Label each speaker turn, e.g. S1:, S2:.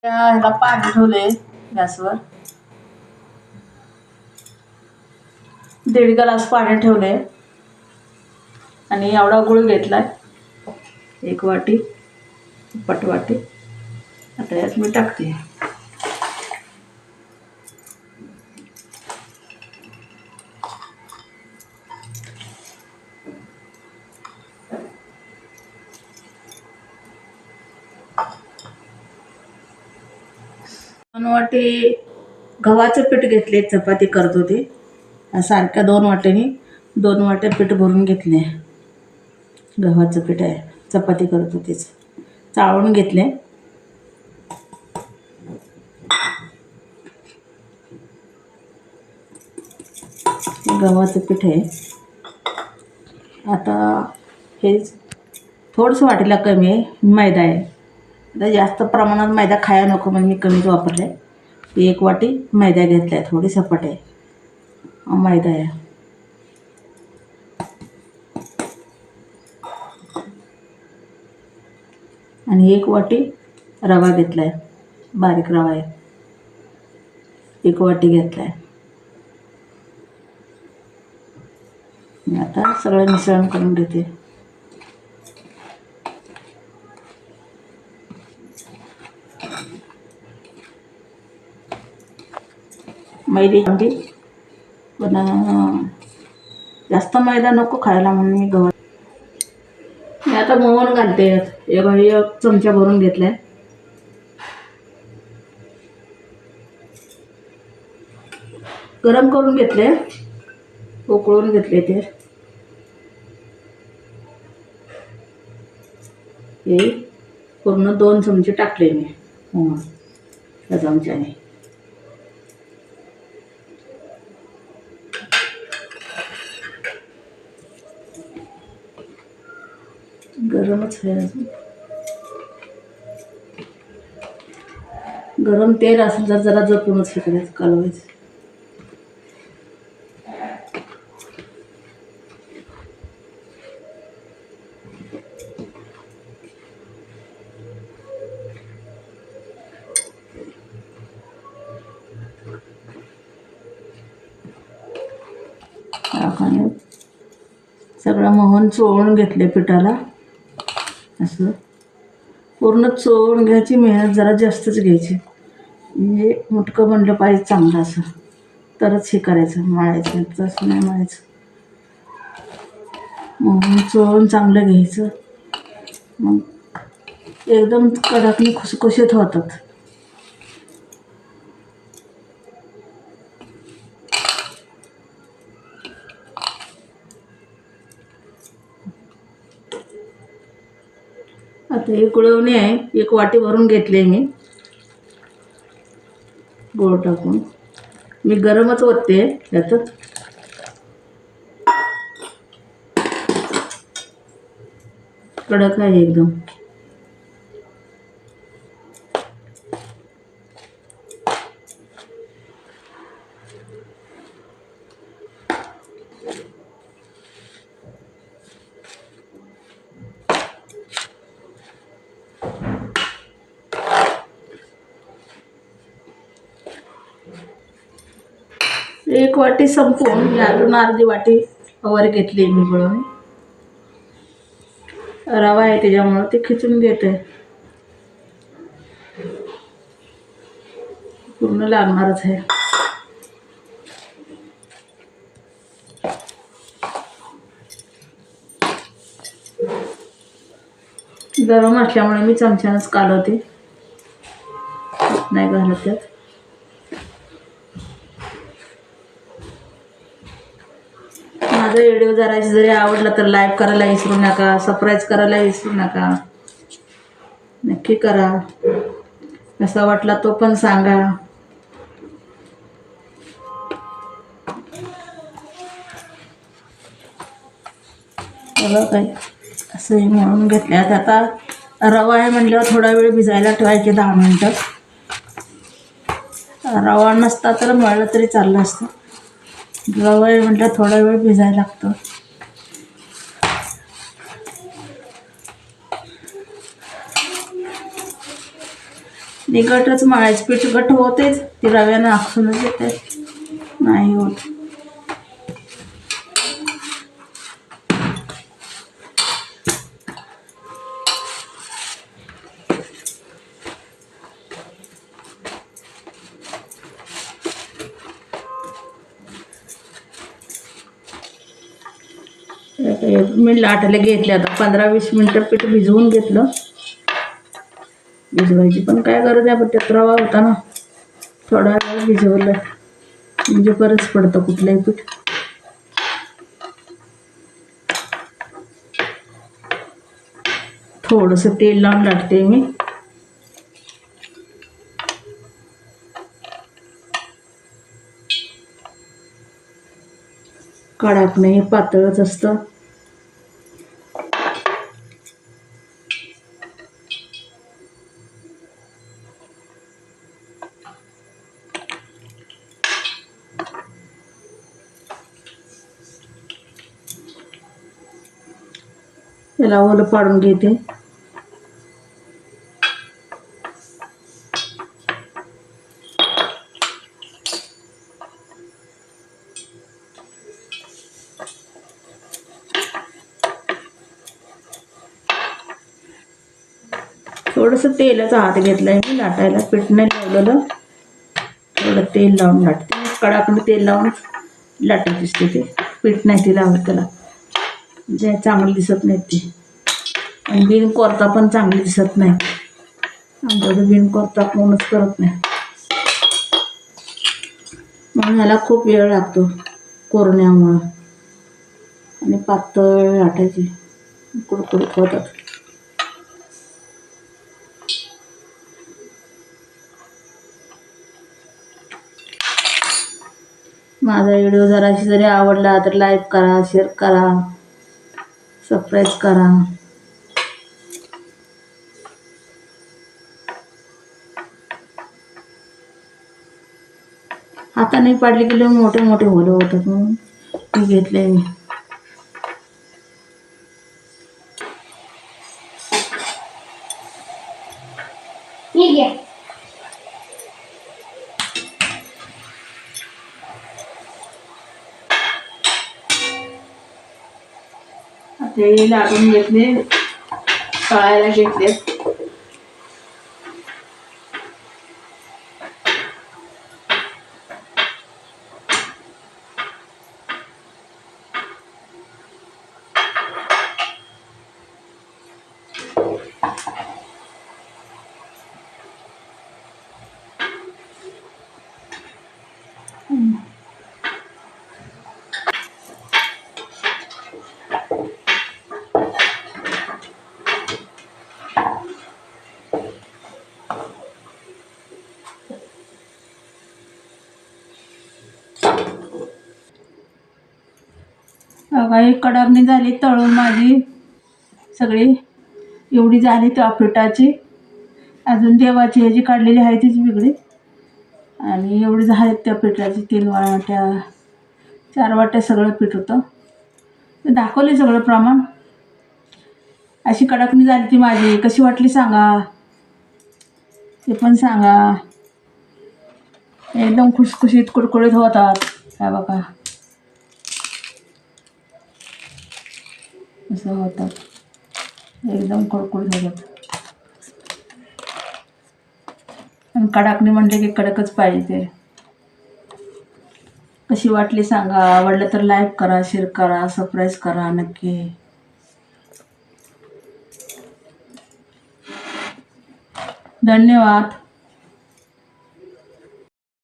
S1: ह्याला पाणी ठेवले गॅसवर, 1.5 ग्लास पाणी ठेवले आणि एवढा गुळ घेतलाय, 1 वाटी, पटवाटी. आता यात मी टाकते. दोन वाटी गव्हाचं पीठ घेतले, चपाती करत होते. सारख्या 2 वाट्याने 2 वाट्या पीठ भरून घेतले. गव्हाचं पीठ आहे, चपाती करत होतेच. चाळून घेतले. गव्हाचं पीठ आहे. आता हे थोडंसं वाटीला कमी आहे, मैदा आहे. आता जास्त प्रमाणात मैदा खायला नको म्हणून मी कमीच वापरले. 1 वाटी मैदा घेतला आहे, थोडी सपाट आहे मैदा आहे. आणि 1 वाटी रवा घेतला आहे, बारीक रवा आहे, 1 वाटी घेतला आहे. आता सगळं मिश्रण करून घेते. मैदी पण जास्त मैदा नको खायला म्हणून मी गव्हा. मी आता मोहन घालते. 1 चमचा भरून घेतलाय. गरम करून घेतले, उकळून घेतले ते. हे पूर्ण 2 चमचे टाकले मी मोहन त्या चमच्याने. गरमच आहे अजून. गरम तेल असेल तर जरा जपूनच हे करायचं, कालवायचं. आपण सगळं मोहन चोळून घेतले पिठाला. असं पूर्ण चोळून घ्यायची, मेहनत जरा जास्तच घ्यायची. म्हणजे मुटकं बनलं पाहिजे चांगलं, असं तरच हे करायचं, मळायचं. तसं नाही मळायचं. मोहन चोळून चांगलं घ्यायचं, मग एकदम कडकनी खुसखुशीत होतात. आता हे गुळवणी आहे, 1 वाटी भरून घेतले मी गोळ टाकून. मी गरमच ओतते यातच. कडक आहे एकदम. एक वाटी संपवून यातून अर्धी वाटी वर घेतली मी गुळवणी. रवा आहे त्याच्यामुळं ते खिचून घेते. पूर्ण लागणारच आहे. गरम असल्यामुळे मी चमच्यानंच कालवते, नाही घालत त्यात. माझा व्हिडिओ जरी आवडला तर लाईक करायला विसरू नका, सबस्क्राईब करायला विसरू नका. नक्की करा. कसा वाटला तो पण सांगा. बघा काय असं हे मळून घेतल्यात. आता रवा आहे म्हटल्यावर थोडा वेळ भिजायला ठेवायचे, 10 मिनटं. रवा नसता तर मळलं तरी चाललं असतं. रवा आहे म्हटलं थोडा वेळ भिजायला लागतो. निघटच मळायचं पीठ घट होतेच, ते रव्यानं आखूनच येते, नाही होत. मी लाटायला घेतले, आता 15-20 मिनटं पीठ भिजवून घेतलं. भिजवायची पण काय गरज आहे, पण त्यात रवा होता ना, थोडा वेळ भिजवलं म्हणजे बरंच पडतं कुठलंही पीठ. थोडंसं तेल लावून लाटते मी. कडाक नाही, पातळच असतं. त्याला ओलं पाडून घेते. थोडंसं तेलाचा हात घेतलाय मी लाटायला, पीठ नाही लावलेलं, थोडं तेल लावून लाटते. कडाकडे तेल लावून लाटत दिसते, ते पीठ नाही ते लावत त्याला, म्हणजे चांगलं दिसत नाही ते. आणि बिन कोरता पण चांगली दिसत नाही, आमच्याकडे बिन कोरता कोणच करत नाही, म्हणून ह्याला खूप वेळ लागतो कोरण्यामुळं. आणि पातळ लाटायची, कुरकुरीत होतात. माझा व्हिडिओ जराशी जरी आवडला तर लाईक करा, शेअर करा, सबस्क्राईब करा. हाताने पाडले की मोठे मोठे होलं होतात, म्हणून मी घेतले. मी ते लाटून घेतले, तळायला घेतले. काही कडाकणी झाली तळून माझी सगळी, एवढी झाली त्या पिठाची. अजून देवाची ह्याची काढलेली आहे तीच वेगळी, आणि एवढी झाली त्या पिठाची. 3 वाट्या 4 वाट्या सगळं पीठ होतं, ते दाखवले सगळं प्रमाण. अशी कडाकणी झाली ती माझी. कशी वाटली सांगा, ते पण सांगा. एकदम खुसखुशीत कुरकुरीत होतात. काय बघा असं होतात, एकदम कुरकुरीत होतात. आणि कडाकणी म्हटले की कडकच पाहिजे. कशी वाटली सांगा, आवडलं तर लाईक करा, शेअर करा, सबस्क्राईब करा नक्की. धन्यवाद.